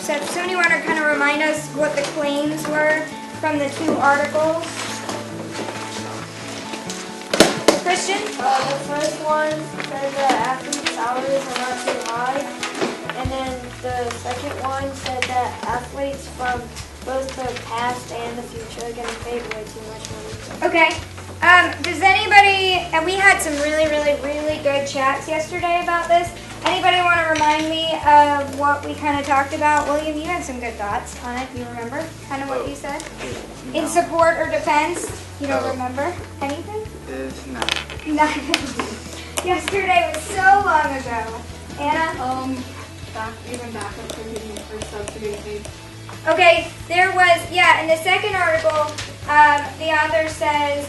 So somebody want to kind of remind us what the claims were from the 2 articles? Christian? The first one said that athletes' salaries are not too high, and then the second one said that athletes from both the past and the future are getting paid way too much money. Okay. Does anybody, and we had some really good chats yesterday about this. Anybody want to remind me of what we kind of talked about? William, you had some good thoughts on it. You remember kind of what you said? No. In support or defense? You don't remember anything? No. Nothing. Yesterday was so long ago. Anna? Back up to getting the first subsidy. Okay, there was, in the second article, the author says,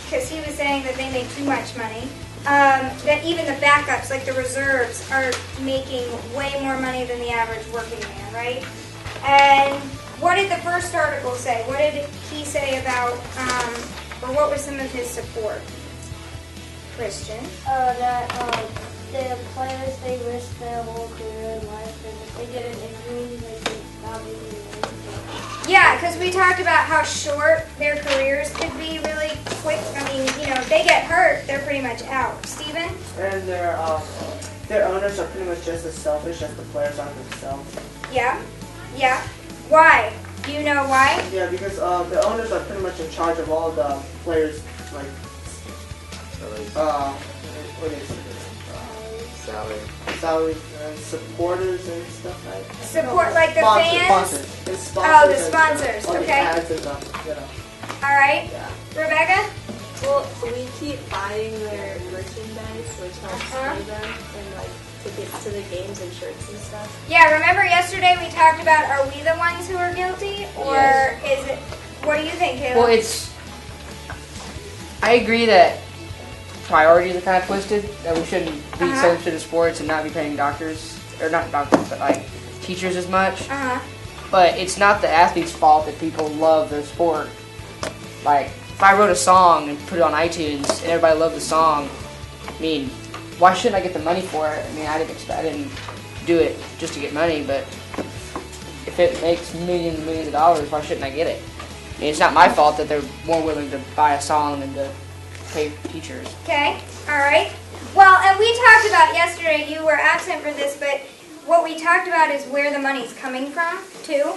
because he was saying that they make too much money, that even the backups, like the reserves, are making way more money than the average working man, right? And what did the first article say? What did he say about, or what was some of his support? Christian? That the players, they risk their whole career in life, and if they get an injury, they could not be released. Yeah, because we talked about how short their careers could be really quick. I mean, if they get hurt, they're pretty much out. Steven? And their owners are pretty much just as selfish as the players are themselves. Yeah. Why? Do you know why? Yeah, because the owners are pretty much in charge of all the players, like, what is it? Salaries and supporters and stuff like that. Support, like the fans? Sponsors. Oh, the sponsors, all the okay. ads and All right. Yeah. Rebecca? Well, we keep buying their merchandise, which helps pay them, and like tickets to the games and shirts and stuff. Yeah, remember yesterday we talked about, are we the ones who are guilty? Or is it, what do you think, Caleb? Well, I agree that priorities are kind of twisted, that we shouldn't be so interested in sports and not be paying doctors, or not doctors, but like teachers as much. But it's not the athlete's fault that people love their sport. Like, if I wrote a song and put it on iTunes and everybody loved the song, I mean, why shouldn't I get the money for it? I mean, I didn't do it just to get money, but if it makes millions and millions of dollars, why shouldn't I get it? I mean, it's not my fault that they're more willing to buy a song than to pay teachers. Okay, all right. Well, and we talked about yesterday, you were absent for this, but what we talked about is where the money's coming from, too.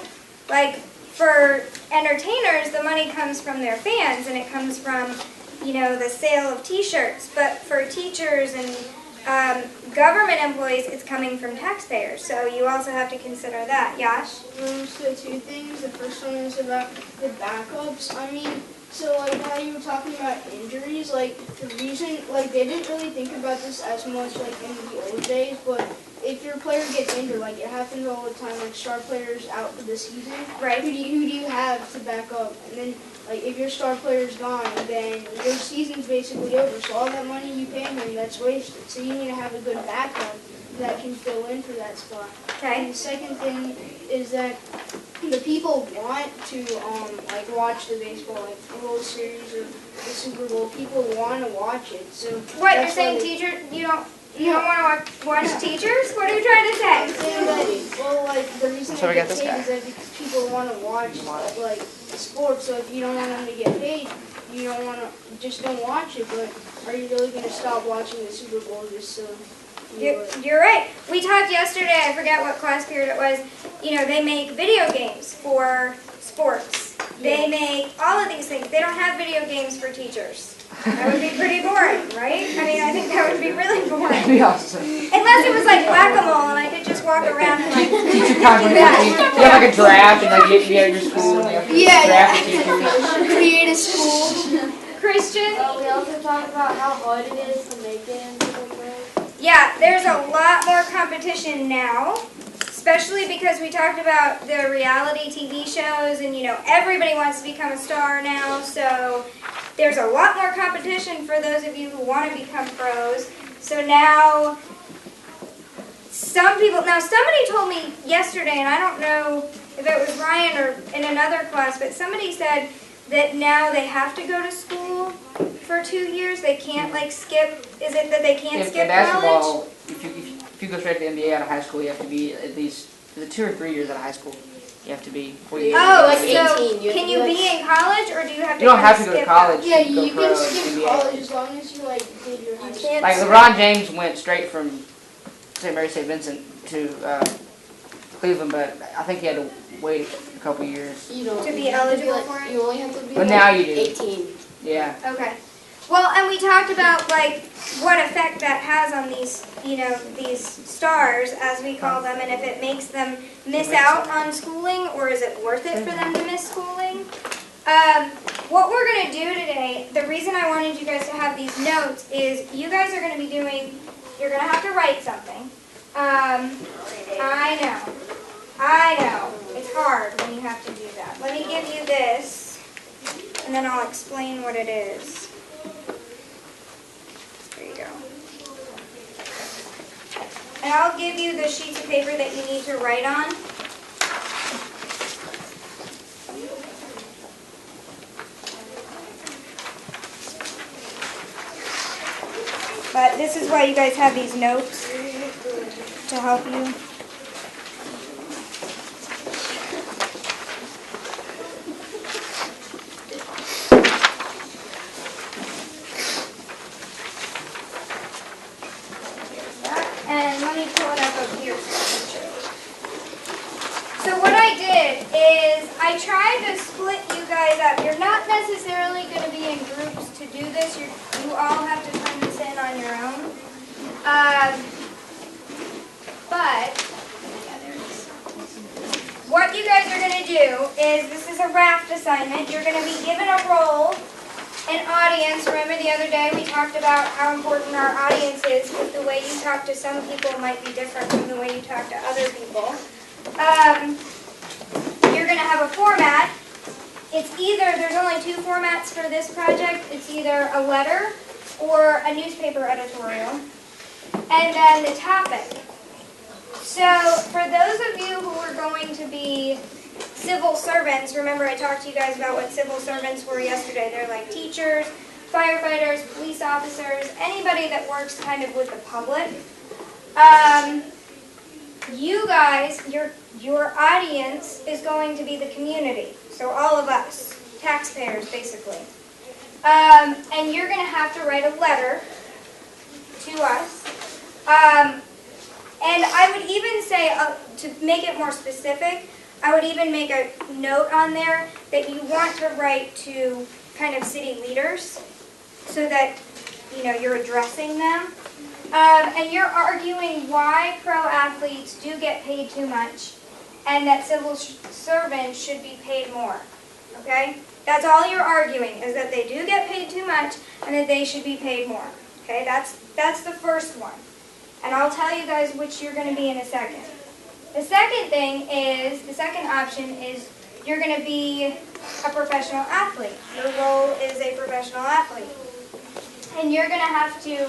Like, for entertainers, the money comes from their fans, and it comes from, the sale of t-shirts. But for teachers and government employees, it's coming from taxpayers. So you also have to consider that. Yash? So 2 things. The first one is about the backups. I mean, so like how you were talking about injuries, like the reason, like they didn't really think about this as much like in the old days, but if your player gets injured, like it happens all the time, like star players out for the season, right? Who do you have to back up? And then like if your star player's gone, then your season's basically over. So all that money you pay him, that's wasted. So you need to have a good backup that can fill in for that spot. Okay. And the second thing is that the people want to like watch the baseball, like the World Series or the Super Bowl. People want to watch it. So what you're saying, teacher? You don't want to watch teachers? What are you trying to say? I'm saying that, well, like the reason So they we get got this paid guy. is that because people want to watch like sports. So if you don't want them to get paid, you don't want to just don't watch it. But are you really going to stop watching the Super Bowl just so? You're right. We talked yesterday, I forget what class period it was, they make video games for sports. They make all of these things. They don't have video games for teachers. That would be pretty boring, right? I mean, I think that would be really boring. That'd be awesome. Unless it was like whack-a-mole and I could just walk around and like Teacher conference. You have like a draft and like you have your school and you have to draft the teachers. Create a school. Christian? We also talked about how hard it is to make it into the world. Yeah, there's a lot more competition now, especially because we talked about the reality TV shows and, everybody wants to become a star now, so there's a lot more competition for those of you who want to become pros. So now, somebody told me yesterday, and I don't know if it was Ryan or in another class, but somebody said that now they have to go to school for 2 years. They can't skip. Is it that they can't skip basketball, college? if you go straight to the NBA out of high school, you have to be at least is it 2 or 3 years out of high school? You have to be before you. Oh, like so 18, you have can to you be be in college, or do you have to? You don't kind have of to go to skip college. Yeah, to go you pro can in skip NBA. college as long as you like did your high school. Like LeBron James went straight from St. Mary St. Vincent to Cleveland, but I think he had to wait a couple years. You don't To be you have eligible like, for it? You only have to be But like now you do. 18. Yeah. Okay. Well, and we talked about like what effect that has on these, these stars, as we call them, and if it makes them miss out on schooling, or is it worth it for them to miss schooling? What we're going to do today, the reason I wanted you guys to have these notes is you guys are going to be doing, you're going to have to write something. I know. It's hard when you have to do that. Let me give you this, and then I'll explain what it is. There you go. And I'll give you the sheets of paper that you need to write on. But this is why you guys have these notes to help you. And let me pull it up here. So what I did is I tried to split you guys up. You're not necessarily going to be in groups to do this. You all have to turn this in on your own. But what you guys are going to do is, this is a raft assignment. You're going to be given a role, an audience. Remember the other day we talked about how important our audience is, because the way you talk to some people might be different from the way you talk to other people. You're going to have a format. It's either, there's only 2 formats for this project. It's either a letter or a newspaper editorial. And then the topic. So for those of you who are going to be civil servants, remember I talked to you guys about what civil servants were yesterday. They're like teachers, firefighters, police officers, anybody that works kind of with the public. You guys, your audience is going to be the community. So all of us, taxpayers basically. And you're going to have to write a letter to us. And I would even say, to make it more specific, I would even make a note on there that you want to write to kind of city leaders so that, you're addressing them. And you're arguing why pro athletes do get paid too much and that civil servants should be paid more. Okay? That's all you're arguing, is that they do get paid too much and that they should be paid more. Okay? That's the first one. And I'll tell you guys which you're going to be in a second. The second thing is, the second option is you're going to be a professional athlete. Your role is a professional athlete. And you're going to have to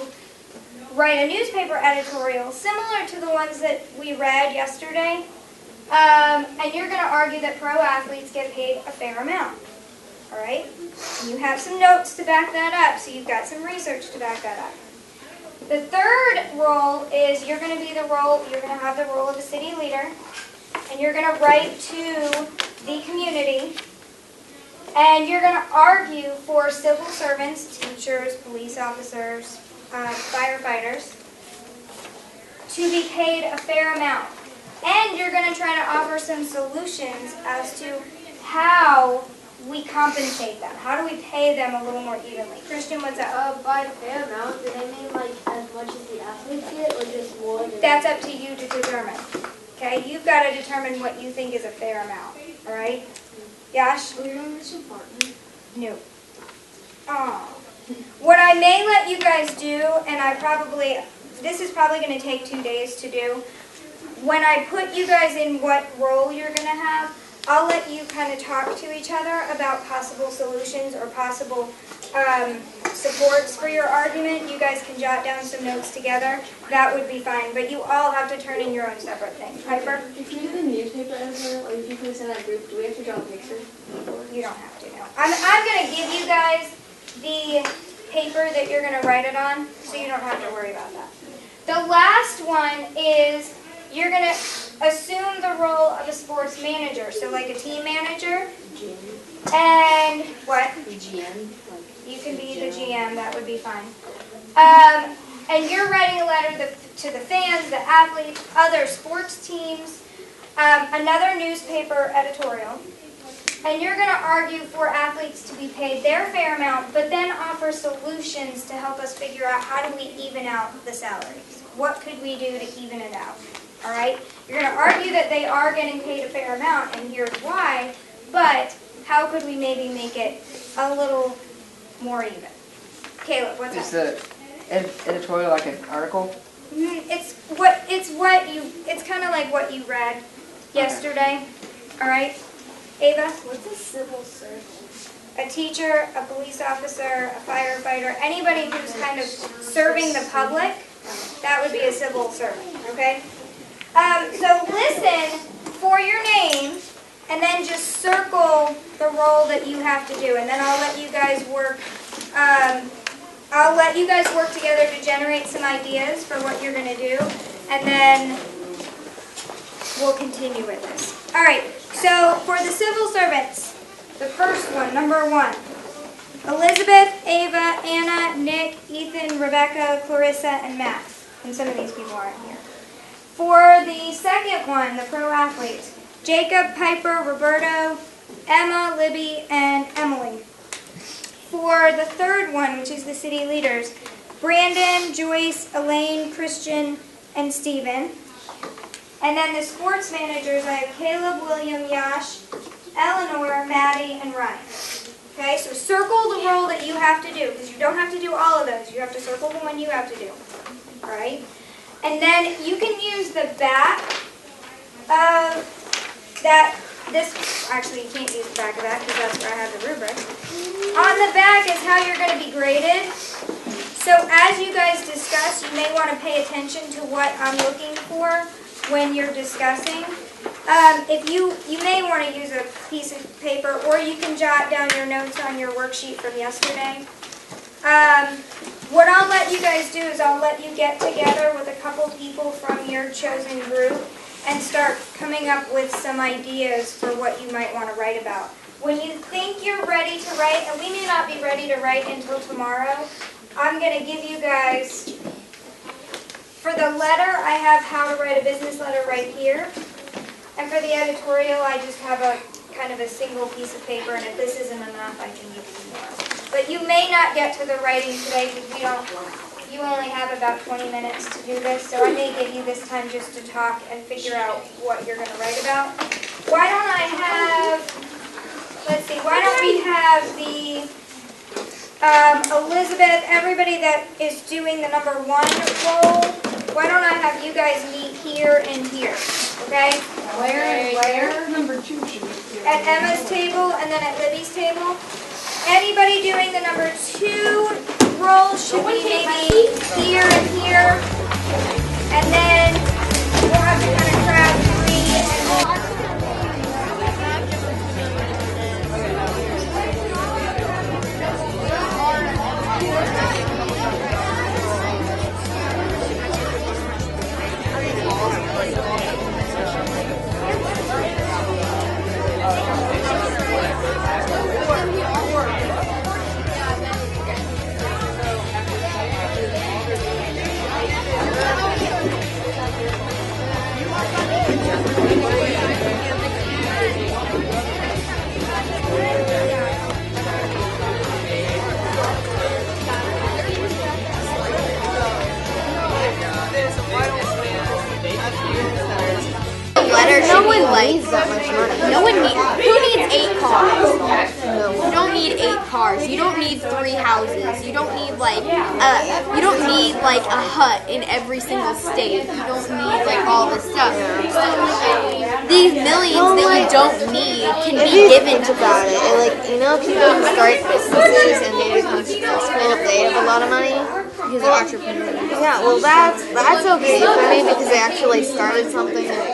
write a newspaper editorial similar to the ones that we read yesterday. And you're going to argue that pro athletes get paid a fair amount. All right? You have some notes to back that up, so you've got some research to back that up. The third role is you're going to have the role of a city leader, and you're going to write to the community, and you're going to argue for civil servants, teachers, police officers, firefighters, to be paid a fair amount. And you're going to try to offer some solutions as to how we compensate them. How do we pay them a little more evenly? Christian, what's up? By the fair amount, do they mean like as much as the athletes get, or just more than That's up to you to determine. Okay, you've got to determine what you think is a fair amount. All right, Yash? We're doing this apartment. No. Oh. What I may let you guys do, and this is probably going to take 2 days to do. When I put you guys in what role you're going to have, I'll let you kind of talk to each other about possible solutions or possible supports for your argument. You guys can jot down some notes together. That would be fine. But you all have to turn in your own separate thing. Piper? If you do the newspaper editorial, or if you put us in that group, do we have to draw a picture? You don't have to, no. I'm going to give you guys the paper that you're going to write it on, so you don't have to worry about that. The last one is you're going to assume the role of a sports manager, so like a team manager. And what? GM. You can be the GM, that would be fine. And you're writing a letter to the fans, the athletes, other sports teams, another newspaper editorial. And you're going to argue for athletes to be paid their fair amount, but then offer solutions to help us figure out how do we even out the salaries. What could we do to even it out? All right? You're going to argue that they are getting paid a fair amount, and here's why, but how could we maybe make it a little more even? Caleb, what's Is that? the editorial like an article? It's kind of like what you read yesterday. All right, Ava. What's a civil servant? A teacher, a police officer, a firefighter, anybody who's kind of serving the public, that would be a civil servant. Okay. So listen for your name, and then just circle the role that you have to do, and then I'll let you guys work. I'll let you guys work together to generate some ideas for what you're going to do, and then we'll continue with this. All right, so for the civil servants, the first one, number 1, Elizabeth, Ava, Anna, Nick, Ethan, Rebecca, Clarissa, and Matt. And some of these people aren't here. For the second one, the pro athletes, Jacob, Piper, Roberto, Emma, Libby, and Emily. For the third one, which is the city leaders, Brandon, Joyce, Elaine, Christian, and Stephen. And then the sports managers, I have Caleb, William, Yash, Eleanor, Maddie, and Ryan. Okay, so circle the role that you have to do, because you don't have to do all of those. You have to circle the one you have to do. All right? And then you can use the back of that. Actually, you can't use the back of that because that's where I have the rubric. On the back is how you're going to be graded. So as you guys discuss, you may want to pay attention to what I'm looking for when you're discussing. If you may want to use a piece of paper, or you can jot down your notes on your worksheet from yesterday. What I'll let you guys do is I'll let you get together with a couple people from your chosen group and start coming up with some ideas for what you might want to write about. When you think you're ready to write, and we may not be ready to write until tomorrow, I'm going to give you guys, for the letter, I have how to write a business letter right here. And for the editorial, I just have a kind of a single piece of paper, and if this isn't enough, I can give you more. But you may not get to the writing today because you only have about 20 minutes to do this, so I may give you this time just to talk and figure out what you're going to write about. Why don't I have, let's see, why don't we have the Elizabeth, everybody that is doing the number 1 role, why don't I have you guys meet here and here, okay? Where? Number 2 should be here. At Emma's table and then at Libby's table. Anybody doing the number 2 role should be maybe here and here. And then we'll have to kind of grab 3 and No one needs that much money. No one needs. Who needs 8 cars? You don't need 8 cars. You don't need 3 houses. You don't need like a hut in every single state. You don't need like all this stuff. So these millions that you don't need can be given to about it. And, like, you know, people who start businesses and they become successful, they have a lot of money. because they're entrepreneurs. Yeah, well, that's okay for me because they actually started something and